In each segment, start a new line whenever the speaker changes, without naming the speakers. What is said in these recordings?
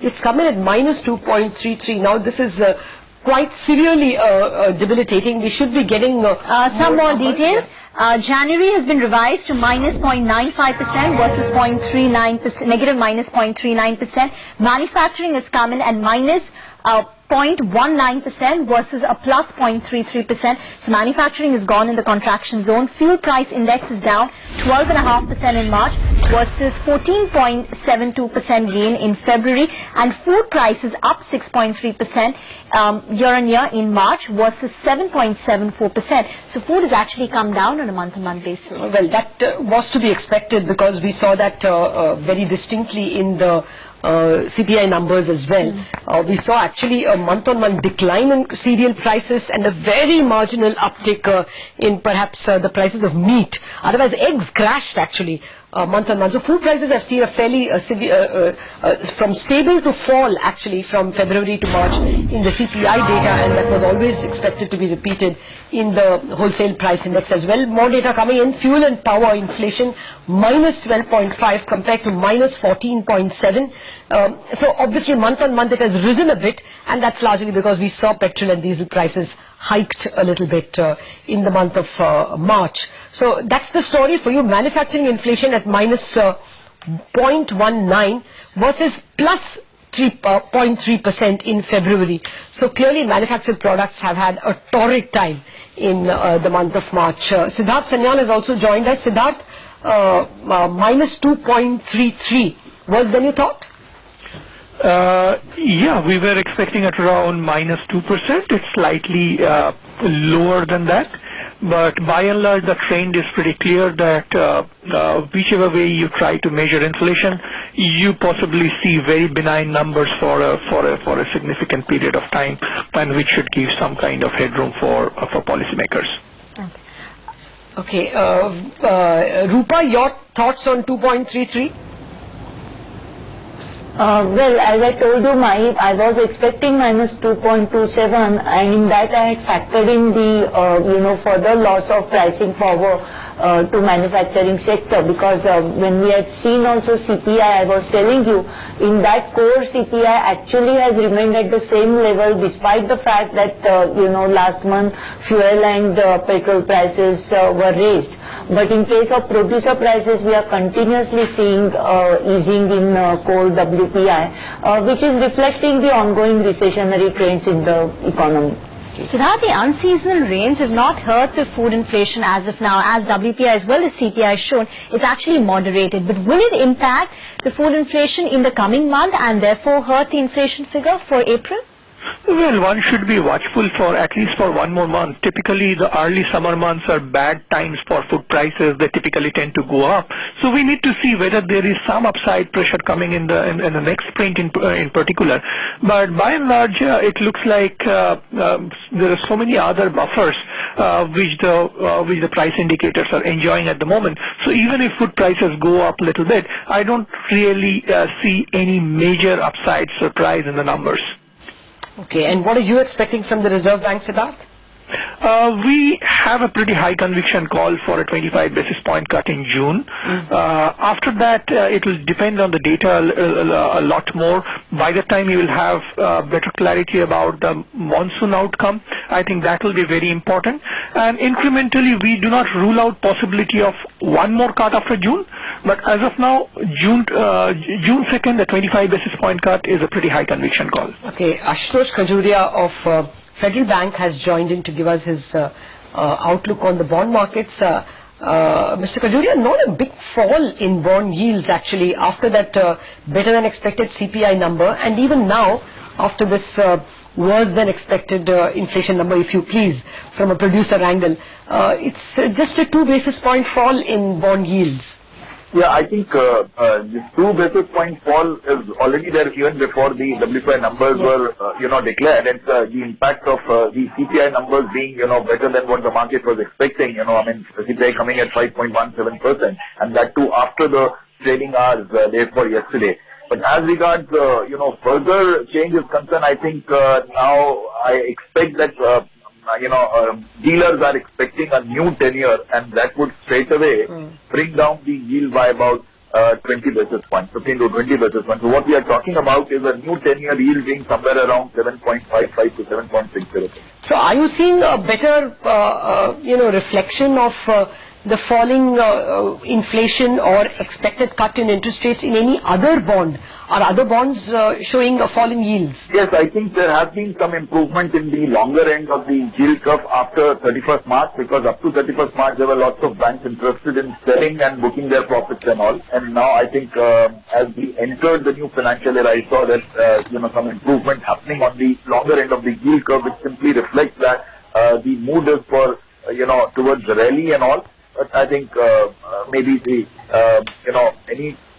It's come in at minus 2.33. Now this is quite severely debilitating. We should be getting
some more details. January has been revised to minus 0.95% versus negative minus 0.39%. Manufacturing has come in at minus 0.19% versus a plus 0.33%. So manufacturing has gone in the contraction zone. Fuel price index is down 12.5% in March versus 14.72% gain in February. And food prices up 6.3% year on year in March versus 7.74%. So food has actually come down on a month-on-month basis.
Well, that was to be expected because we saw that very distinctly in the CPI numbers as well. We saw actually a month-on-month decline in cereal prices and a very marginal uptick in perhaps the prices of meat. Otherwise, eggs crashed actually month-on-month. So food prices have seen a fairly severe, from stable to fall actually from February to March in the CPI data, and that was always expected to be repeated in the wholesale price index as well. More data coming in. Fuel and power inflation minus 12.5 compared to minus 14.7. So obviously month-on-month it has risen a bit, and that's largely because we saw petrol and diesel prices hiked a little bit in the month of March. So that's the story for you. Manufacturing inflation at minus 0.19 versus plus 3.3% in February. So clearly manufactured products have had a torrid time in the month of March. Siddharth Sanyal has also joined us. Siddharth, minus 2.33. Worse than you thought?
Yeah, we were expecting at around minus 2%. It's slightly lower than that. But by and large, the trend is pretty clear that whichever way you try to measure inflation, you possibly see very benign numbers for a significant period of time, and which should give some kind of headroom for policymakers.
Okay, Rupa, your thoughts on 2.33?
Well, as I told you, I was expecting minus 2.27, and in that I had factored in the, further loss of pricing power to manufacturing sector, because when we had seen also CPI, I was telling you, in that core CPI actually has remained at the same level despite the fact that, last month fuel and petrol prices were raised. But in case of producer prices, we are continuously seeing easing in core WPI, which is reflecting the ongoing recessionary trends in the economy.
Siddharth, the unseasonal rains have not hurt the food inflation as of now, as WPI as well as CPI has shown. It's actually moderated. But will it impact the food inflation in the coming month and therefore hurt the inflation figure for April?
Well, one should be watchful for at least for one more month. Typically, the early summer months are bad times for food prices. They typically tend to go up. So we need to see whether there is some upside pressure coming in the next sprint in particular. But by and large, it looks like there are so many other buffers which the price indicators are enjoying at the moment. So even if food prices go up a little bit, I don't really see any major upside surprise in the numbers.
Okay, and what are you expecting from the Reserve Bank, Siddharth?
We have a pretty high conviction call for a 25 basis point cut in June. After that, it will depend on the data a lot more. By the time you will have better clarity about the monsoon outcome, I think that will be very important. And incrementally, we do not rule out possibility of one more cut after June. But as of now, June 2nd, the 25 basis point cut is a pretty high conviction call.
Okay, Ashutosh Khajuria of Federal Bank has joined in to give us his outlook on the bond markets. Mr. Khajuria, not a big fall in bond yields actually after that better than expected CPI number, and even now after this worse than expected inflation number, if you please, from a producer angle. It's just a 2 basis point fall in bond yields.
Yeah, I think this 2 basis point fall is already there even before the WPI numbers were, declared. And the impact of the CPI numbers being, better than what the market was expecting, CPI coming at 5.17%, and that too after the trading hours therefore yesterday. But as regards, further change is concerned, I think now I expect that dealers are expecting a new tenure, and that would straight away bring down the yield by about 20 basis points, 15 to 20 basis points. So what we are talking about is a new 10-year yield being somewhere around 7.55 to 7.60.
So are you seeing a better, reflection of the falling inflation or expected cut in interest rates in any other bond? Are other bonds showing a falling yields?
Yes, I think there has been some improvement in the longer end of the yield curve after 31st March, because up to 31st March there were lots of banks interested in selling and booking their profits and all. And now I think as we entered the new financial year, I saw that some improvement happening on the longer end of the yield curve, which simply reflects that the mood is for towards the rally and all. But I think maybe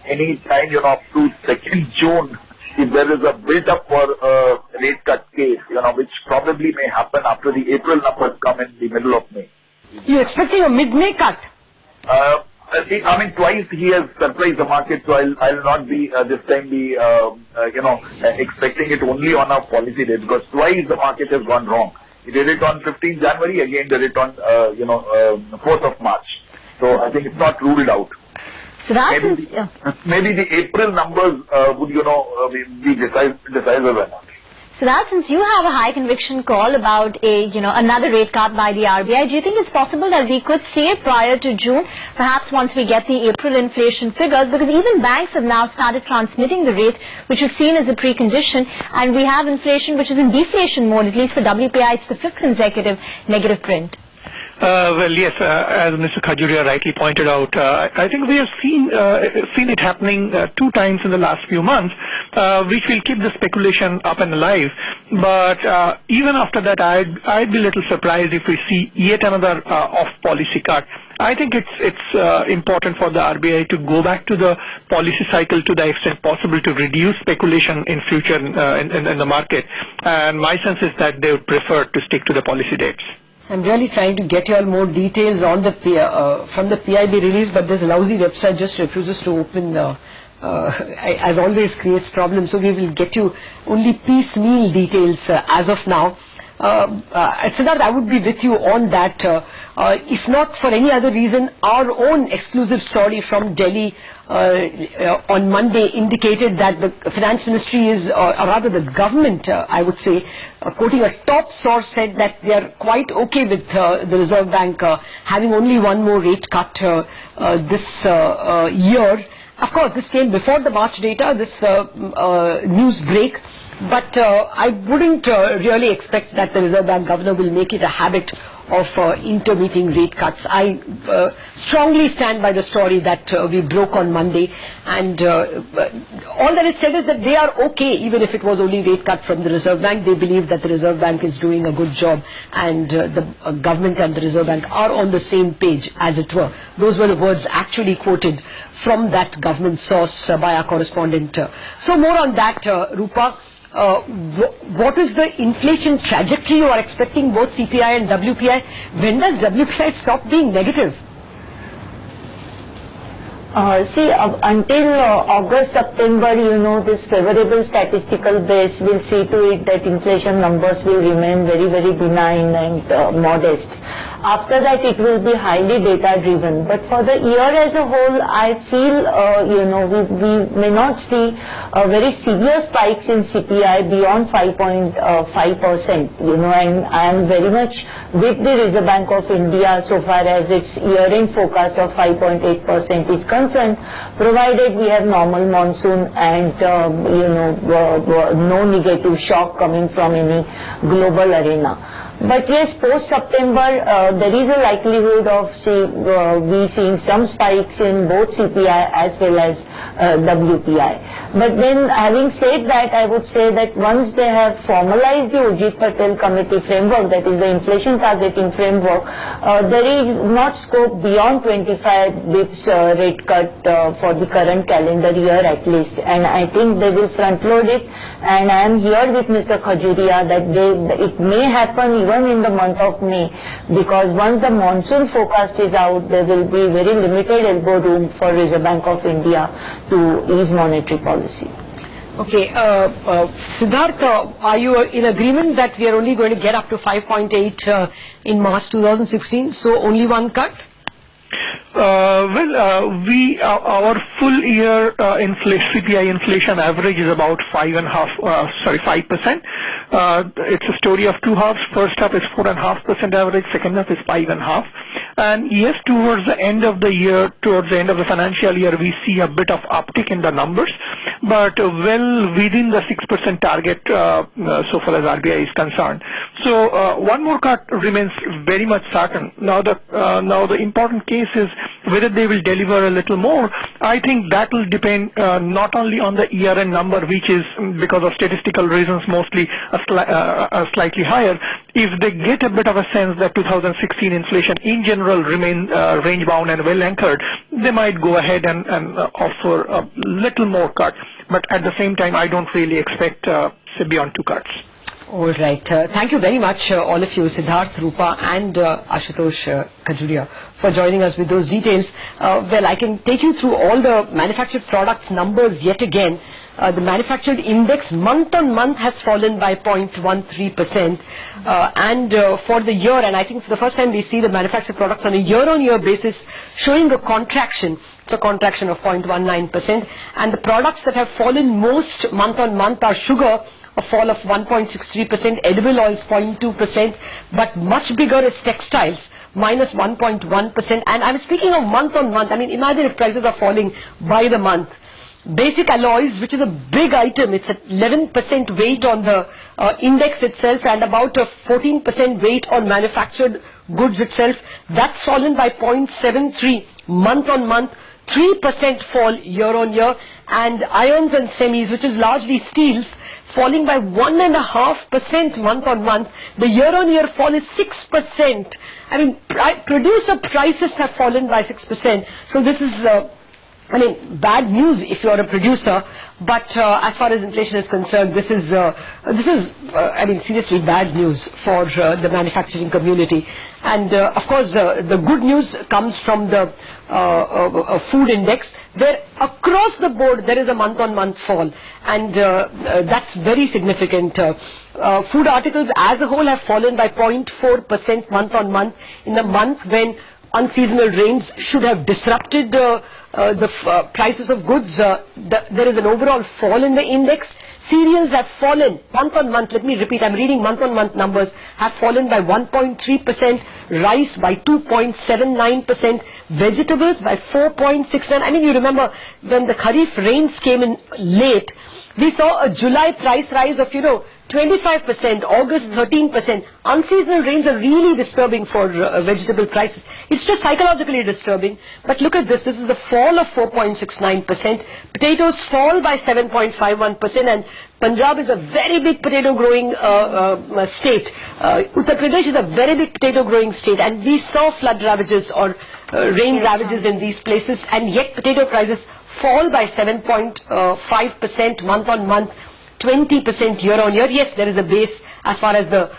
any time up to 2nd June, if there is a build-up for a rate cut case, which probably may happen after the April numbers come in the middle of May.
You're expecting a mid-May cut?
Twice he has surprised the market, so I'll not be this time expecting it only on a policy day, because twice the market has gone wrong. He did it on 15th January, again did it on 4th of March. So I think it's not ruled out.
So that
maybe the April numbers would be decisive enough.
So that since you have a high conviction call about another rate cut by the RBI, do you think it's possible that we could see it prior to June, perhaps once we get the April inflation figures? Because even banks have now started transmitting the rate, which is seen as a precondition, and we have inflation which is in deflation mode, at least for WPI. It's the 5th consecutive negative print.
Well, yes, as Mr. Khajuria rightly pointed out, I think we have seen it happening 2 times in the last few months, which will keep the speculation up and alive. But even after that, I'd be a little surprised if we see yet another off-policy cut. I think it's important for the RBI to go back to the policy cycle to the extent possible to reduce speculation in future in the market. And my sense is that they would prefer to stick to the policy dates.
I'm really trying to get you all more details on the from the PIB release, but this lousy website just refuses to open. As always, creates problems. So we will get you only piecemeal details as of now. Siddharth, I would be with you on that. If not for any other reason, our own exclusive story from Delhi on Monday indicated that the finance ministry is, or rather the government, I would say, quoting a top source, said that they are quite okay with the Reserve Bank having only one more rate cut this year. Of course, this came before the March data, this news break. But I wouldn't really expect that the Reserve Bank governor will make it a habit of intermittent rate cuts. I strongly stand by the story that we broke on Monday, and all that is said is that they are okay, even if it was only rate cut from the Reserve Bank. They believe that the Reserve Bank is doing a good job, and the government and the Reserve Bank are on the same page, as it were. Those were the words actually quoted from that government source by our correspondent. So more on that, Rupa. What is the inflation trajectory you are expecting, both CPI and WPI? When does WPI stop being negative?
Until August, September, this favorable statistical base will see to it that inflation numbers will remain very, very benign and modest. After that, it will be highly data-driven. But for the year as a whole, I feel, we may not see very severe spikes in CPI beyond 5.5%, and I am very much with the Reserve Bank of India so far as its year-end forecast of 5.8% is concerned, provided we have normal monsoon and, no negative shock coming from any global arena. But yes, post-September, there is a likelihood of we seeing some spikes in both CPI as well as WPI. But then, having said that, I would say that once they have formalized the Urjit Patel Committee framework, that is the inflation targeting framework, there is not scope beyond 25 bips rate cut for the current calendar year at least. And I think they will front load it. And I am here with Mr. Khajuria that it may happen even in the month of May, because once the monsoon forecast is out, there will be very limited elbow room for Reserve Bank of India to ease monetary policy.
Okay, Siddharth, are you in agreement that we are only going to get up to 5.8 in March 2016, so only one cut?
Our full year CPI inflation average is about 5%. It's a story of two halves. First half is 4.5% average. Second half is 5.5%. And yes, towards the end of the year, towards the end of the financial year, we see a bit of uptick in the numbers, but well within the 6% target so far as RBI is concerned. So one more cut remains very much certain. Now the important case is whether they will deliver a little more. I think that will depend not only on the year-end number, which is because of statistical reasons mostly slightly higher. If they get a bit of a sense that 2016 inflation in general remain range-bound and well-anchored, they might go ahead and offer a little more cut. But at the same time, I don't really expect say beyond 2 cuts.
All right. Thank you very much, all of you, Siddharth, Rupa and Ashutosh Khajuria, for joining us with those details. Well, I can take you through all the manufactured products numbers yet again. The manufactured index month on month has fallen by 0.13%, and for the year, and I think for the first time we see the manufactured products on a year-on-year basis showing a contraction. It's a contraction of 0.19%, and the products that have fallen most month on month are sugar, a fall of 1.63%, edible oils 0.2%, but much bigger is textiles, minus 1.1%. And I'm speaking of month on month. I mean, imagine if prices are falling by the month. Basic alloys, which is a big item, it's at 11% weight on the index itself and about a 14% weight on manufactured goods itself. That's fallen by 0.73 month on month, 3% fall year on year. And irons and semis, which is largely steels, falling by 1.5% month on month. The year on year fall is 6%. I mean, producer prices have fallen by 6%. So this is bad news if you are a producer, but as far as inflation is concerned, this is seriously bad news for the manufacturing community. And of course, the good news comes from the food index, where across the board there is a month-on-month fall, and that's very significant. Food articles as a whole have fallen by 0.4% month-on-month in a month when unseasonal rains should have disrupted the prices of goods. There is an overall fall in the index. Cereals have fallen month on month. Let me repeat, I'm reading month on month numbers, have fallen by 1.3%, rice by 2.79%, vegetables by 4.69%. I mean, you remember when the Kharif rains came in late, we saw a July price rise of, 25%, August 13%. Unseasonal rains are really disturbing for vegetable prices. It's just psychologically disturbing. But look at this. This is a fall of 4.69%. Potatoes fall by 7.51%, and Punjab is a very big potato growing state. Uttar Pradesh is a very big potato growing state, and we saw flood ravages or rain ravages in these places, and yet potato prices fall by 7.5% month on month, 20% year on year. Yes, there is a base as far as the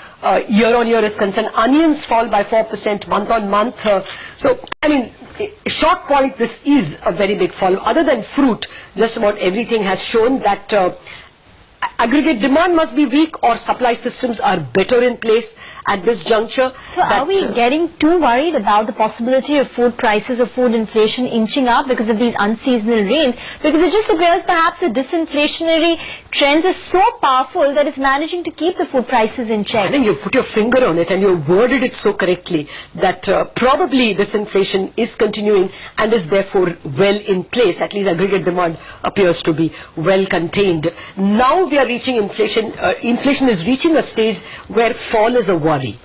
year on year is concerned. Onions fall by 4% month on month. So, I mean, short point, this is a very big fall. Other than fruit, just about everything has shown that aggregate demand must be weak or supply systems are better in place at this juncture.
So are we getting too worried about the possibility of food prices or food inflation inching up because of these unseasonal rains? Because it just appears perhaps the disinflationary trends are so powerful that it's managing to keep the food prices in check.
I think you put your finger on it and you worded it so correctly that probably disinflation is continuing and is therefore well in place. At least aggregate demand appears to be well contained. Now we are reaching inflation. Inflation is reaching a stage where fall is a worry,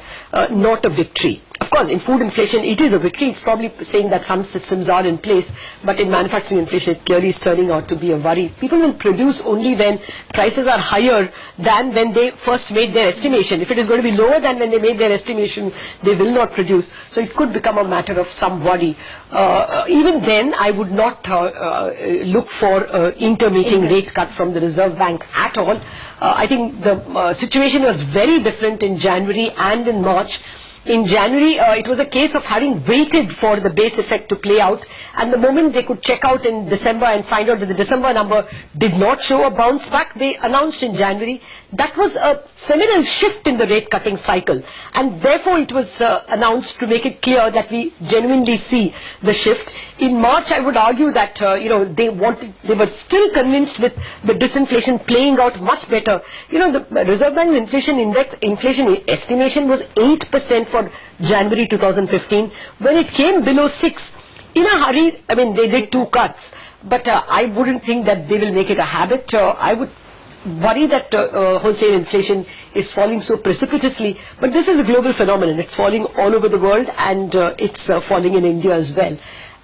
not a victory. Of course, in food inflation, it is a victory. It's probably saying that some systems are in place, but in manufacturing inflation, it clearly is turning out to be a worry. People will produce only when prices are higher than when they first made their estimation. If it is going to be lower than when they made their estimation, they will not produce. So it could become a matter of some worry. Even then, I would not look for intermeeting rate cut from the Reserve Bank at all. I think the situation was very different in January and in March. In January, it was a case of having waited for the base effect to play out, and the moment they could check out in December and find out that the December number did not show a bounce back, they announced in January. That was a seminal shift in the rate cutting cycle, and therefore it was announced to make it clear that we genuinely see the shift. In March, I would argue that they were still convinced with the disinflation playing out much better. The Reserve Bank inflation estimation was 8% for January 2015. When it came below 6, in a hurry, I mean, they did 2 cuts. But I wouldn't think that they will make it a habit. I would worry that wholesale inflation is falling so precipitously. But this is a global phenomenon. It's falling all over the world, and it's falling in India as well.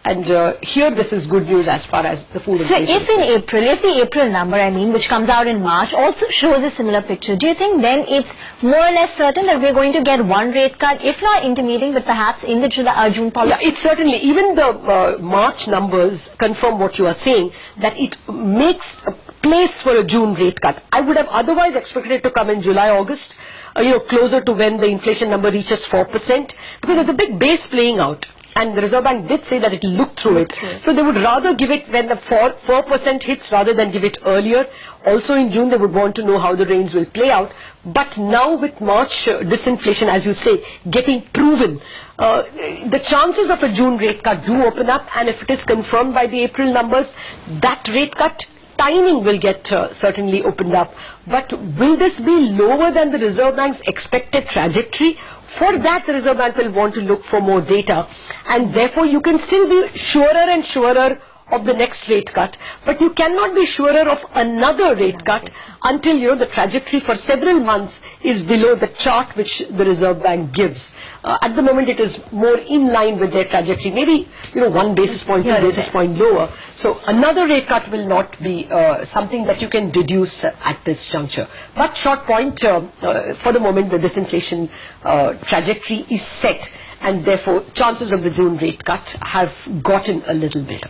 And here this is good news as far as the food inflation.
So if the April number, which comes out in March, also shows a similar picture, do you think then it's more or less certain that we're going to get one rate cut, if not intermeeting, but perhaps in the June policy?
Yeah, it's certainly, even the March numbers confirm what you are saying, that it makes a place for a June rate cut. I would have otherwise expected it to come in July, August, closer to when the inflation number reaches 4%, because there's a big base playing out. And the Reserve Bank did say that it looked through it. So they would rather give it when the 4% hits rather than give it earlier. Also in June they would want to know how the rains will play out. But now with March disinflation, as you say, getting proven, the chances of a June rate cut do open up, and if it is confirmed by the April numbers, that rate cut timing will get certainly opened up. But will this be lower than the Reserve Bank's expected trajectory? For that, the Reserve Bank will want to look for more data, and therefore you can still be surer and surer of the next rate cut, but you cannot be surer of another rate cut until the trajectory for several months is below the chart which the Reserve Bank gives. At the moment it is more in line with their trajectory, maybe 1 basis point, 2 basis point lower. So another rate cut will not be something that you can deduce at this juncture. But short point, for the moment the disinflation trajectory is set, and therefore chances of the June rate cut have gotten a little better.